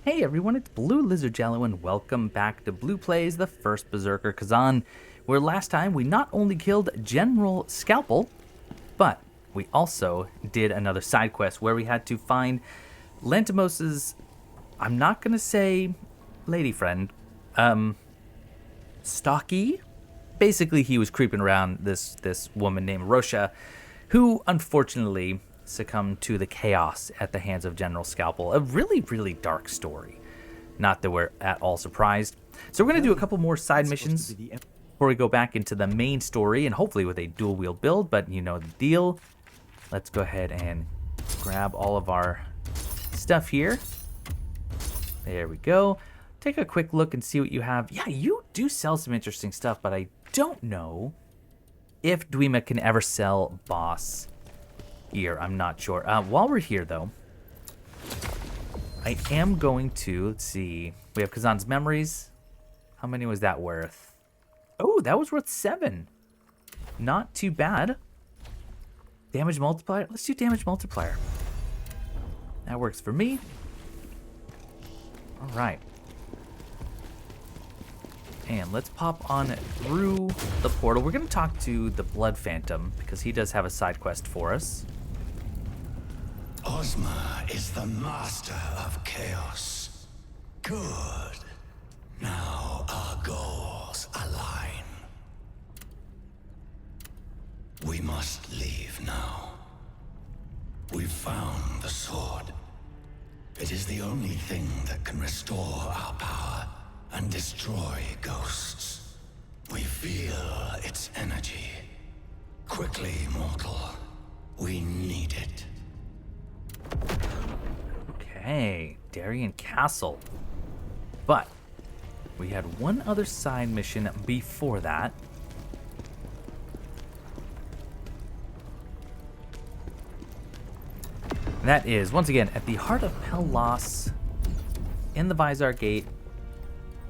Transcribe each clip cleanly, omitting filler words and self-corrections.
Hey everyone, it's BlueLizardJello and welcome back to Blue Plays the First Berserker Khazan, where last time we not only killed General Scalpel, but we also did another side quest where we had to find Lantimos's, I'm not gonna say lady friend, Stocky? Basically he was creeping around this woman named Rosha, who unfortunately succumbed to the chaos at the hands of General Scalpel. A really, really dark story. Not that we're at all surprised. So we're going to do a couple more side missions before we go back into the main story, and hopefully with a dual wield build, but you know the deal. Let's go ahead and grab all of our stuff here. There we go. Take a quick look and see what you have. Yeah, you do sell some interesting stuff, but I don't know if Dweema can ever sell boss here. I'm not sure. While we're here, though, I am going to, let's see, we have Khazan's Memories. How many was that worth? Oh, that was worth 7. Not too bad. Damage multiplier? Let's do damage multiplier. That works for me. All right. And let's pop on through the portal. We're going to talk to the Blood Phantom because he does have a side quest for us. Ozma is the master of chaos. Good. Now our goals align. We must leave now. We've found the sword. It is the only thing that can restore our power and destroy ghosts. We feel its energy. Quickly, mortal. We need it. Okay, Darion Castle. But we had one other side mission before that. And that is, once again, at the heart of Pellas, in the Visar Gate,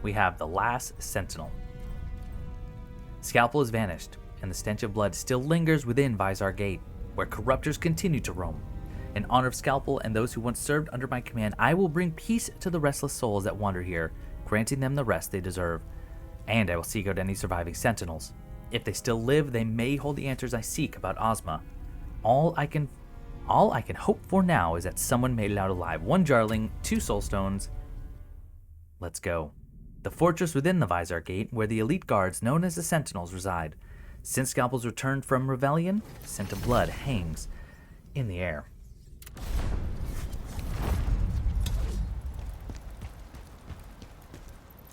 we have the last Sentinel. Scalpel has vanished, and the stench of blood still lingers within Visar Gate, where corruptors continue to roam. In honor of Scalpel and those who once served under my command, I will bring peace to the restless souls that wander here, granting them the rest they deserve. And I will seek out any surviving Sentinels. If they still live, they may hold the answers I seek about Ozma. All I can hope for now is that someone made it out alive. 1 Jarling, 2 Soulstones. Let's go. The fortress within the Visar Gate, where the elite guards known as the Sentinels reside. Since Scalpel's return from Rebellion, the scent of blood hangs in the air.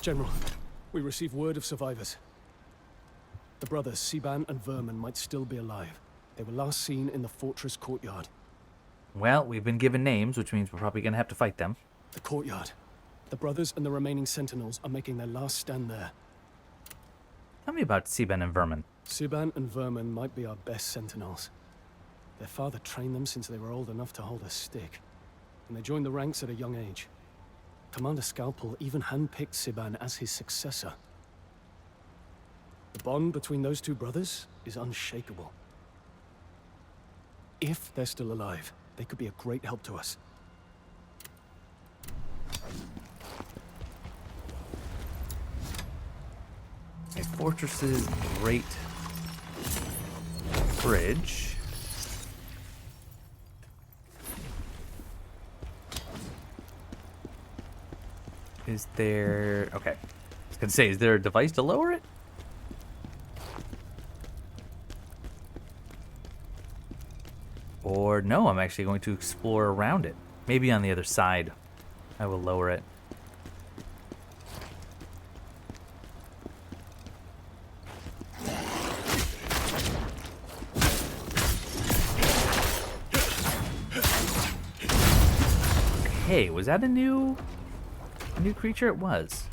General, we receive word of survivors. The brothers Siban and Vermin might still be alive. They were last seen in the fortress courtyard. Well, we've been given names, which means we're probably going to have to fight them. The courtyard. The brothers and the remaining Sentinels are making their last stand there. Tell me about Siban and Vermin. Siban and Vermin might be our best Sentinels. Their father trained them since they were old enough to hold a stick, and they joined the ranks at a young age. Commander Scalpel even handpicked Siban as his successor. The bond between those two brothers is unshakable. If they're still alive, they could be a great help to us. A fortress's great bridge. Is there... Okay. I was going to say, is there a device to lower it? Or no, I'm actually going to explore around it. Maybe on the other side I will lower it. Okay, was that a new creature? It was.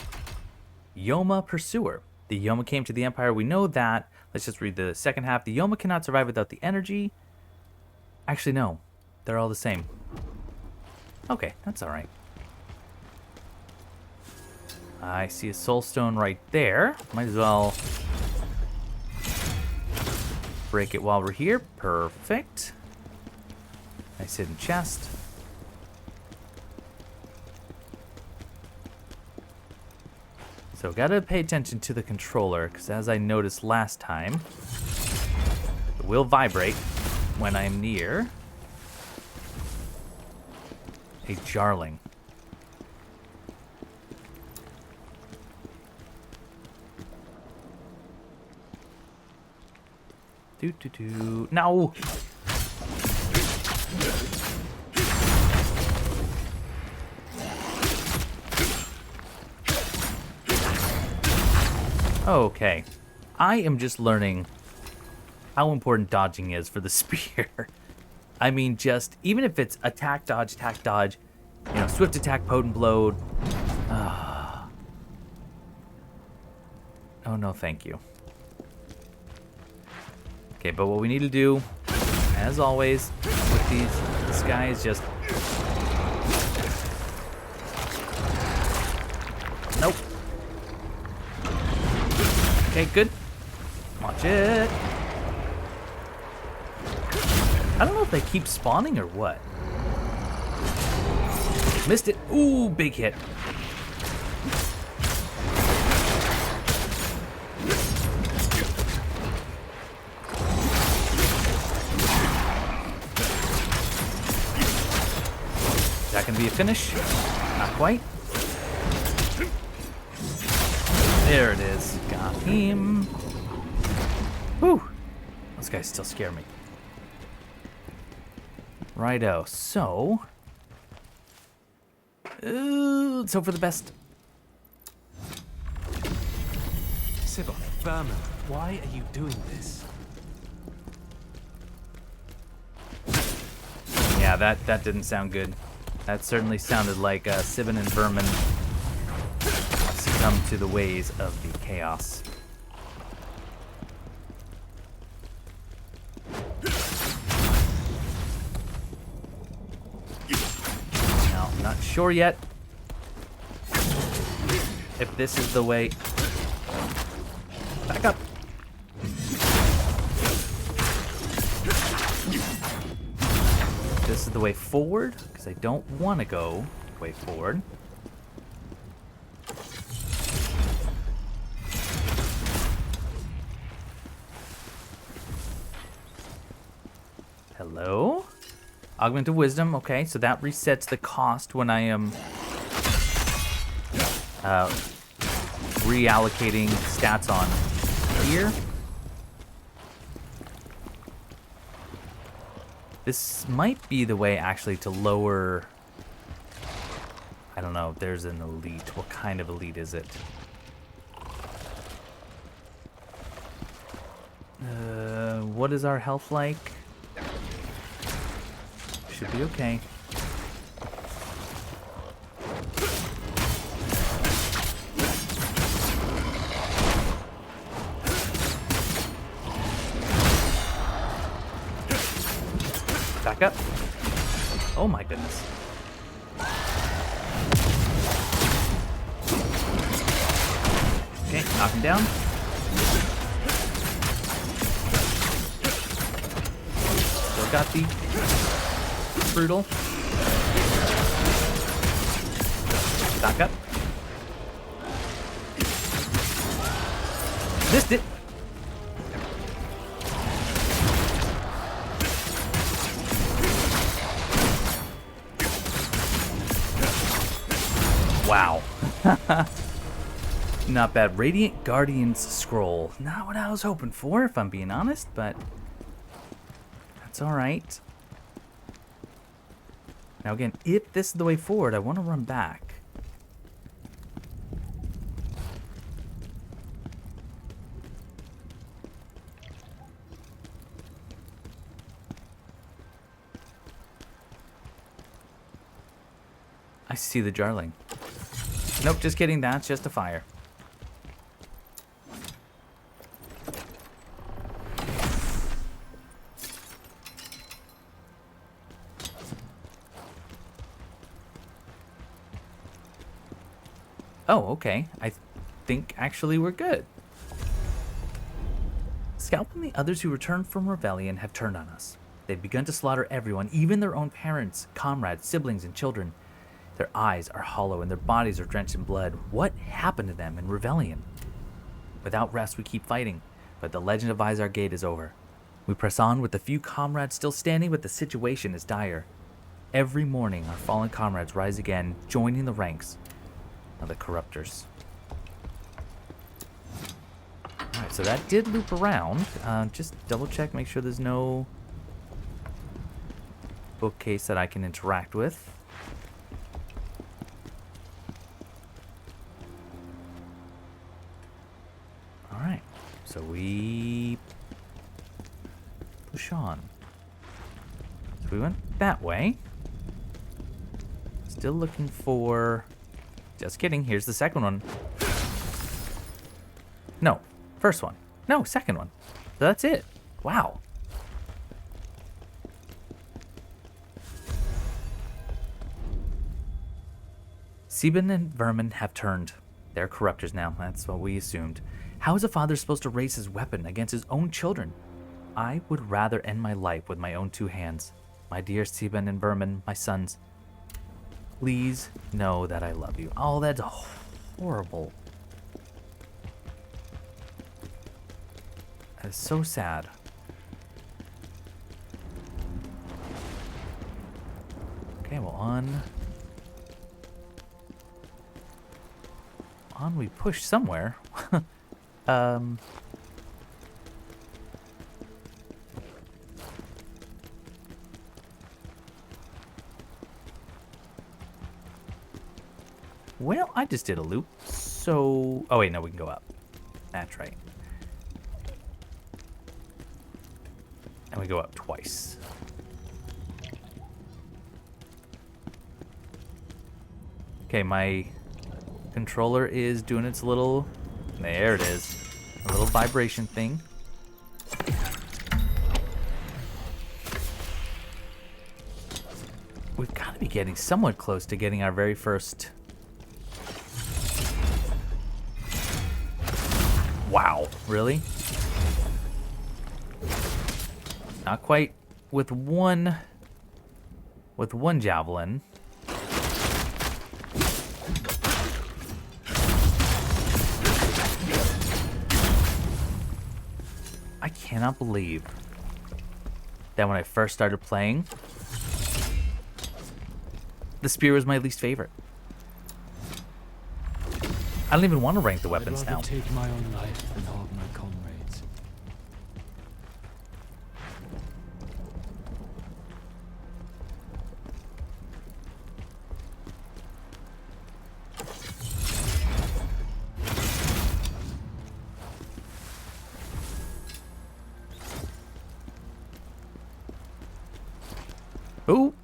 Yoma Pursuer. The Yoma came to the Empire. We know that. Let's just read the second half. The Yoma cannot survive without the energy. Actually, no. They're all the same. Okay, that's alright. I see a soulstone right there. Might as well break it while we're here. Perfect. Nice hidden chest. So gotta pay attention to the controller, because as I noticed last time, it will vibrate when I'm near a jarling. No! Okay. I am just learning how important dodging is for the spear. I mean, just, even if it's attack, dodge, you know, swift attack, potent blow. Oh, no, thank you. Okay, but what we need to do, as always, with this guy is just... Nope. Okay, good. Watch it. I don't know if they keep spawning or what. Missed it. Ooh, big hit. Is that going to be a finish? Not quite. There it is. Got him. Whew. Those guys still scare me. Righto. So for the best. Sibba, Vermin, why are you doing this? Yeah, that didn't sound good. That certainly sounded like Sibin and Vermin succumb to the ways of the chaos. Now, I'm not sure yet if this is the way. Back up. This is the way forward, because I don't want to go way forward. Hello? Augment of Wisdom. Okay, so that resets the cost when I am reallocating stats on here. This might be the way actually to lower... I don't know, there's an elite. What kind of elite is it? What is our health like? Should be okay. Back up. Oh my goodness. Okay, knock him down. Still got the brutal. Back up. Missed it. Wow. Not bad. Radiant Guardian's Scroll. Not what I was hoping for, if I'm being honest, but that's alright. Now again, if this is the way forward, I want to run back. I see the Jarling. Nope, just kidding. That's just a fire. Oh, okay. I think actually we're good. Scalp and the others who returned from rebellion have turned on us. They've begun to slaughter everyone, even their own parents, comrades, siblings, and children. Their eyes are hollow and their bodies are drenched in blood. What happened to them in Rebellion? Without rest, we keep fighting, but the legend of Visar Gate is over. We press on with the few comrades still standing, but the situation is dire. Every morning, our fallen comrades rise again, joining the ranks of the corruptors. Alright, so that did loop around. Just double check, make sure there's no bookcase that I can interact with. Alright, so we push on. So we went that way. Still looking for... Just kidding, here's the second one. No, first one. No, second one. So that's it. Wow. Sieben and Vermin have turned. They're corruptors now, that's what we assumed. How is a father supposed to raise his weapon against his own children? I would rather end my life with my own two hands. My dear Sieben and Vermin, my sons, please know that I love you. Oh, that's horrible. That is so sad. Okay, well, on we push somewhere. Well, I just did a loop, so... Oh, wait, no, we can go up. That's right. And we go up twice. Okay, my controller is doing its little... There it is. A little vibration thing. We've got to be getting somewhat close to getting our very first... Wow, really? Not quite with one javelin. I cannot believe that when I first started playing, the spear was my least favorite. I don't even want to rank the weapons now. I'd rather take my own life than harm my comrades. Ooh.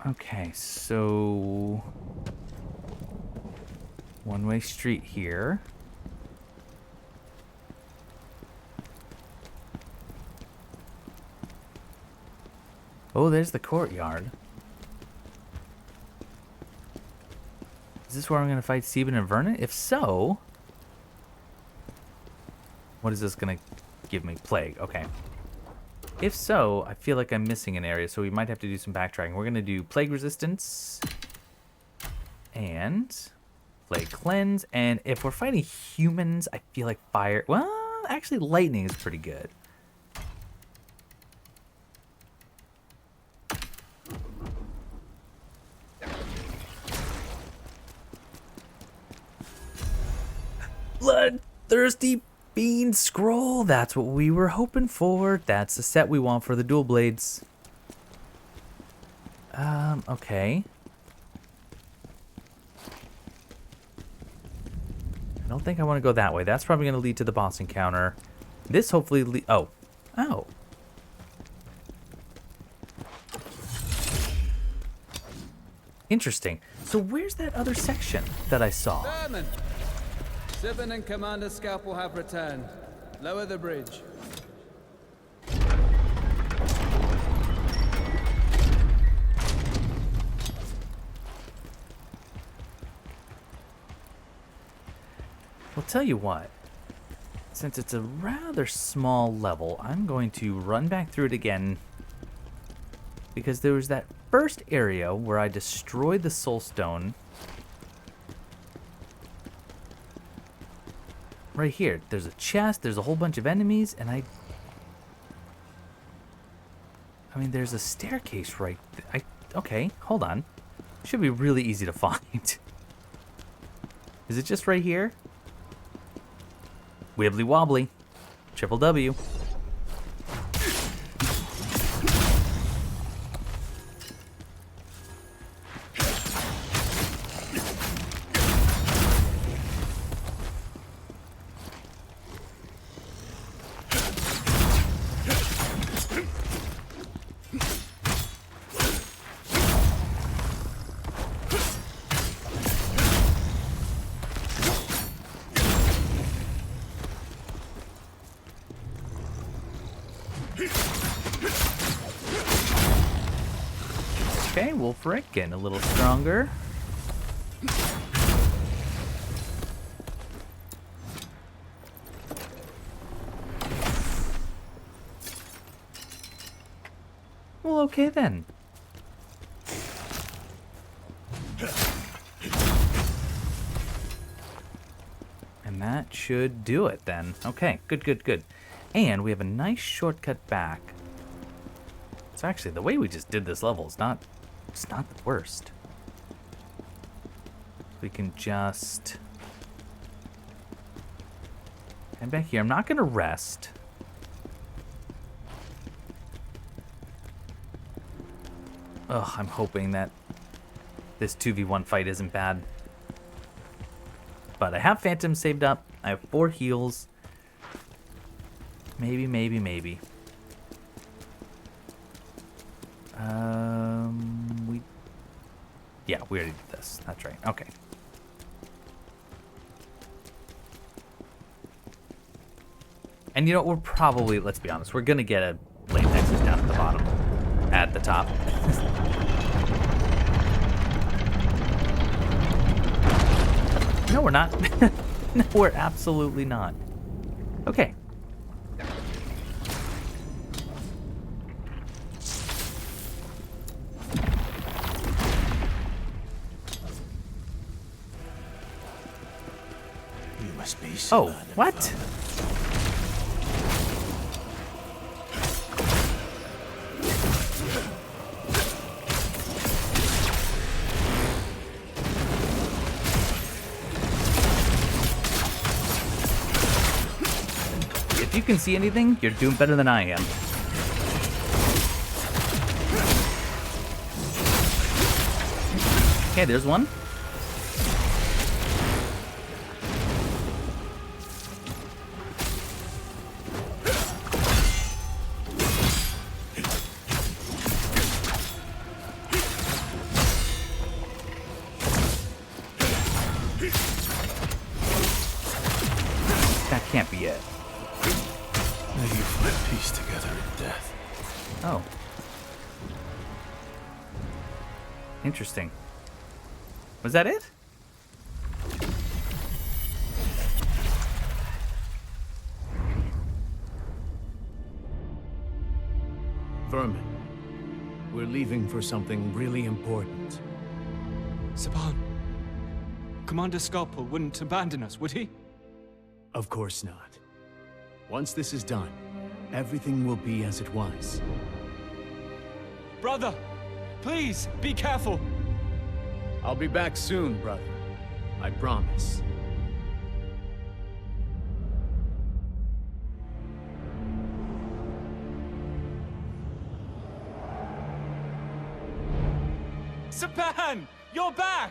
Okay, so one-way street here. Oh, there's the courtyard. Is this where I'm going to fight Sieben and Vernon? If so, what is this going to give me? Plague, okay. If so, I feel like I'm missing an area, so we might have to do some backtracking. We're going to do Plague Resistance and Plague Cleanse. And if we're fighting humans, I feel like fire... Well, actually, lightning is pretty good. Bloodthirsty Bean Scroll, that's what we were hoping for. That's the set we want for the dual blades. Okay. I don't think I want to go that way. That's probably going to lead to the boss encounter. This hopefully oh. Interesting. So where's that other section that I saw? Vermin! Sibin and Commander Scalpel have returned. Lower the bridge. Well, tell you what. Since it's a rather small level, I'm going to run back through it again. Because there was that first area where I destroyed the Soul Stone. Right here. There's a chest, there's a whole bunch of enemies, and I mean, there's a staircase right there. Okay, hold on. Should be really easy to find. Is it just right here? Wibbly wobbly. Triple W. Okay, Wolfric getting a little stronger. Well, okay then. And that should do it then. Okay, good. And we have a nice shortcut back. So actually, the way we just did this level is it's not the worst. We can just head back here. I'm not going to rest. Ugh, I'm hoping that this 2v1 fight isn't bad. But I have Phantom saved up. I have 4 heals. Maybe. We already did this. That's right. Okay. And you know, we're probably, let's be honest, we're going to get a lane nexus down at the bottom. At the top. No, we're not. No, we're absolutely not. Okay. Oh, what? If you can see anything, you're doing better than I am. Okay, there's one. Can't be it. May you find peace together in death. Oh. Interesting. Was that it? Vermin, we're leaving for something really important. Saban, Commander Scalpel wouldn't abandon us, would he? Of course not. Once this is done, everything will be as it was. Brother, please, be careful. I'll be back soon, brother. I promise. Saban, you're back!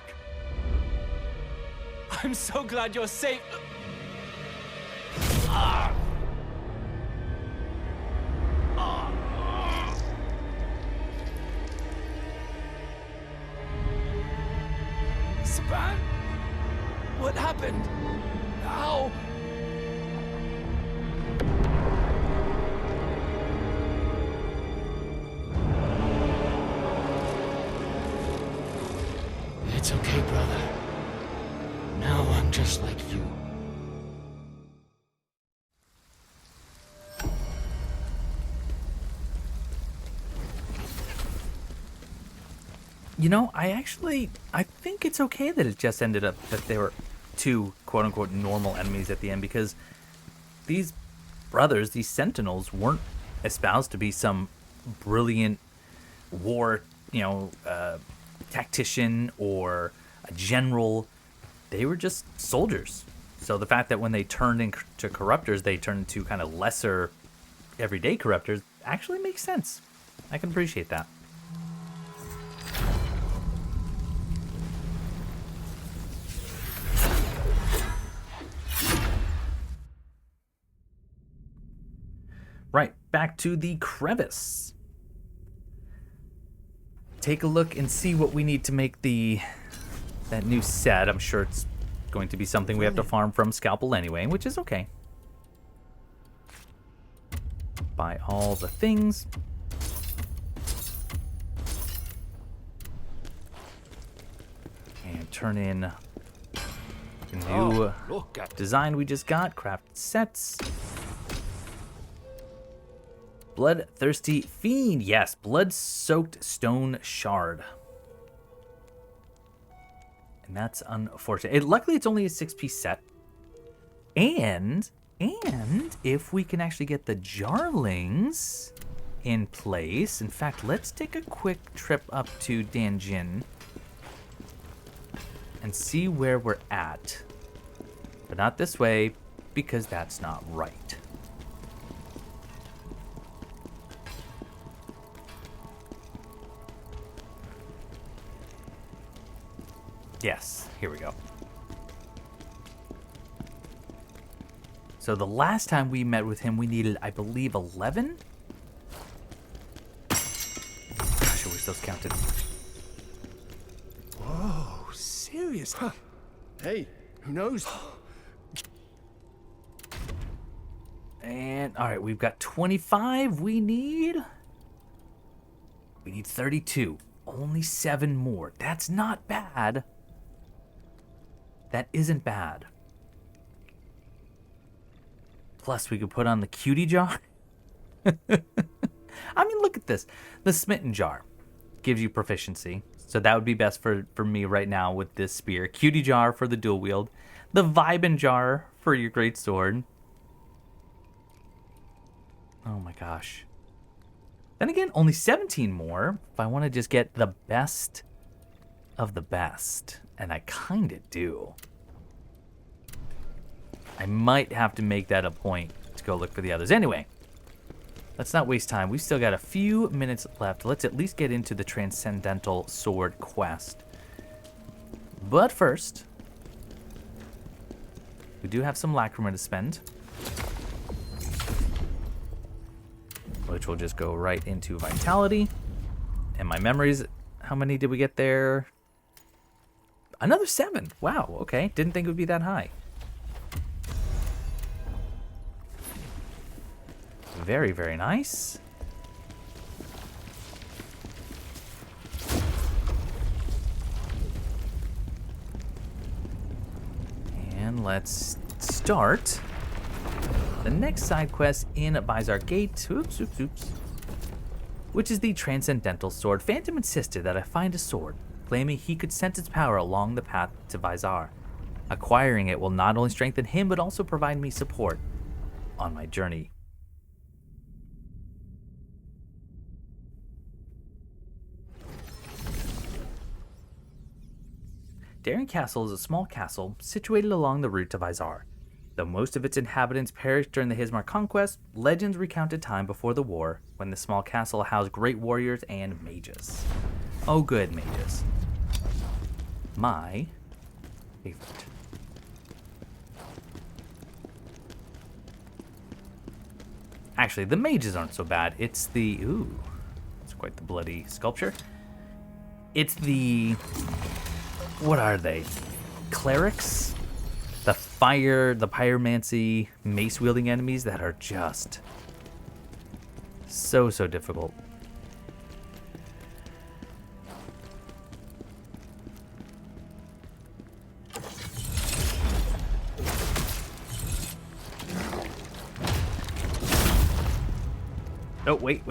I'm so glad you're safe. Saban? What happened? How? It's okay, brother. Now I'm just like you. You know, I think it's okay that it just ended up that they were two quote-unquote normal enemies at the end, because these brothers, these Sentinels, weren't espoused to be some brilliant war, tactician or a general. They were just soldiers. So the fact that when they turned into corruptors, they turned into kind of lesser everyday corruptors actually makes sense. I can appreciate that. Right, back to the crevice. Take a look and see what we need to make that new set. I'm sure it's going to be something we have to farm from Scalpel anyway, which is okay. Buy all the things. And turn in the new design we just got. Craft sets. Bloodthirsty Fiend. Yes, blood-soaked stone shard. And that's unfortunate. Luckily, it's only a 6-piece set. And if we can actually get the Jarlings in place. In fact, let's take a quick trip up to Danjin and see where we're at. But not this way, because that's not right. Yes, here we go. So the last time we met with him, we needed, I believe, 11? Gosh, I wish those counted. Whoa, serious? Huh. Hey, who knows? And, all right, we've got 25. We need 32. Only 7 more. That's not bad. That isn't bad. Plus, we could put on the cutie jar. I mean, look at this. The smitten jar gives you proficiency. So that would be best for me right now with this spear. Cutie jar for the dual wield. The vibin jar for your great sword. Oh my gosh. Then again, only 17 more if I want to just get the best of the best. And I kind of do. I might have to make that a point to go look for the others. Anyway, let's not waste time. We've still got a few minutes left. Let's at least get into the Transcendental Sword quest. But first, we do have some Lacrima to spend, which will just go right into Vitality. And my memories, how many did we get there? Another 7. Wow, okay. Didn't think it would be that high. Very, very nice. And let's start the next side quest in Visar Gate. Oops, which is the Transcendental Sword. Phantom insisted that I find a sword, claiming he could sense its power along the path to Visar. Acquiring it will not only strengthen him, but also provide me support on my journey. Darion Castle is a small castle situated along the route to Visar. Though most of its inhabitants perished during the Hismar conquest, legends recount a time before the war when the small castle housed great warriors and mages. Oh good, mages. My favorite. Actually, the mages aren't so bad. It's the... Ooh. It's quite the bloody sculpture. It's the what are they? Clerics? The pyromancy, mace-wielding enemies that are just so difficult. Oh, wait.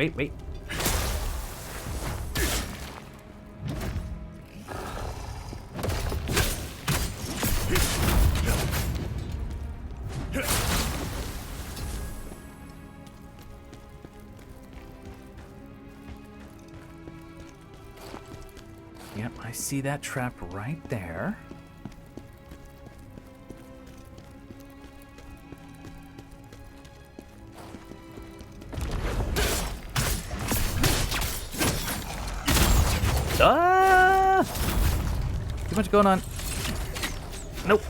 Yep, I see that trap right there. Ah! Too much going on. Nope.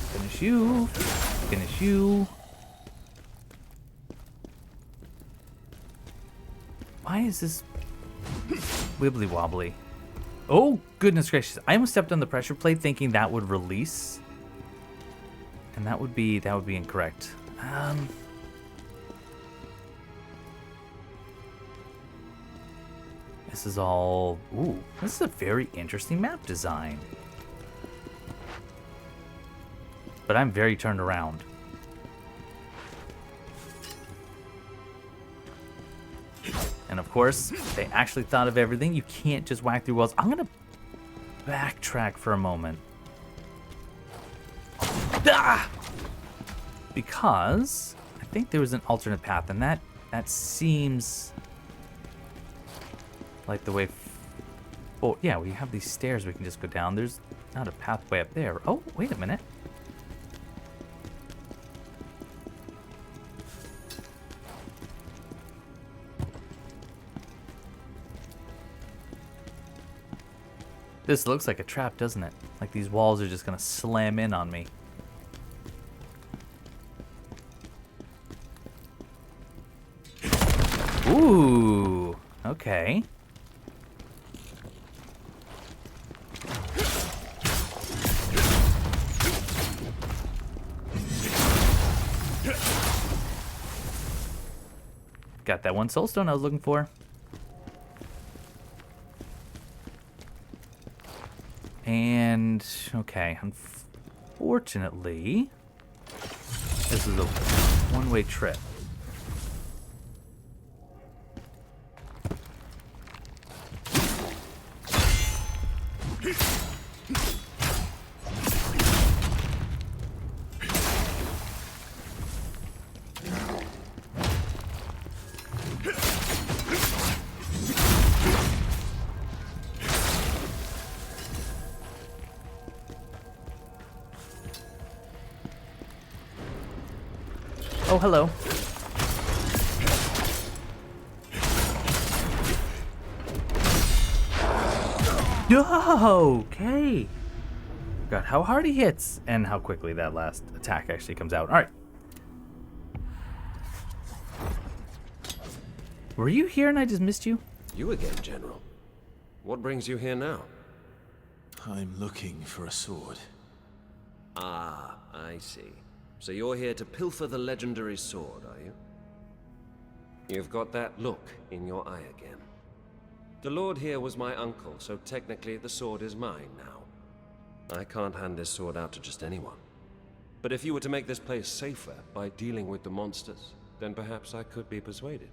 Finish you. Finish you. Why is this wibbly wobbly? Oh, goodness gracious. I almost stepped on the pressure plate thinking that would release. And that would be incorrect. This is all... Ooh, this is a very interesting map design. But I'm very turned around. And of course, they actually thought of everything. You can't just whack through walls. I'm going to backtrack for a moment. Ah! Because I think there was an alternate path, and that seems... like the way... Oh, yeah, we have these stairs we can just go down. There's not a pathway up there. Oh, wait a minute. This looks like a trap, doesn't it? Like these walls are just going to slam in on me. Ooh, okay. Got that one soulstone I was looking for. And, okay, unfortunately, this is a one-way trip. Oh, hello. Okay. God, how hard he hits and how quickly that last attack actually comes out. All right. Were you here and I just missed you? You again, General. What brings you here now? I'm looking for a sword. Ah, I see. So you're here to pilfer the legendary sword, are you? You've got that look in your eye again. The Lord here was my uncle, so technically the sword is mine now. I can't hand this sword out to just anyone. But if you were to make this place safer by dealing with the monsters, then perhaps I could be persuaded.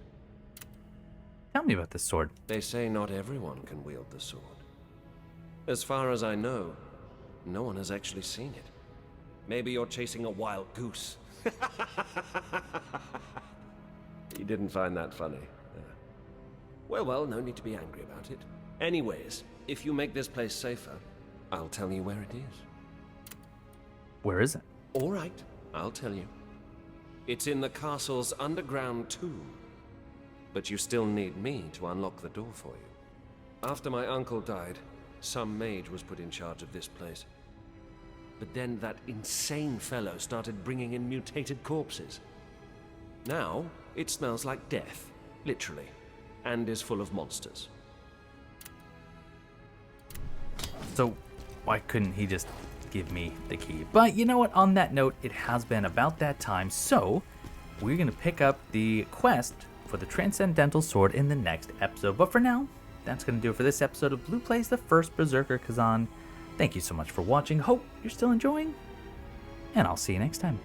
Tell me about this sword. They say not everyone can wield the sword. As far as I know, no one has actually seen it. Maybe you're chasing a wild goose. You didn't find that funny. Well, no need to be angry about it. Anyways, if you make this place safer, I'll tell you where it is. Where is it? All right, I'll tell you. It's in the castle's underground tomb. But you still need me to unlock the door for you. After my uncle died, some mage was put in charge of this place. But then that insane fellow started bringing in mutated corpses. Now, it smells like death, literally. and is full of monsters. So why couldn't he just give me the key? But you know what, on that note, it has been about that time, so we're going to pick up the quest for the Transcendental Sword in the next episode. But for now, that's going to do it for this episode of Blue Plays the First Berserker Khazan. Thank you so much for watching, hope you're still enjoying, and I'll see you next time.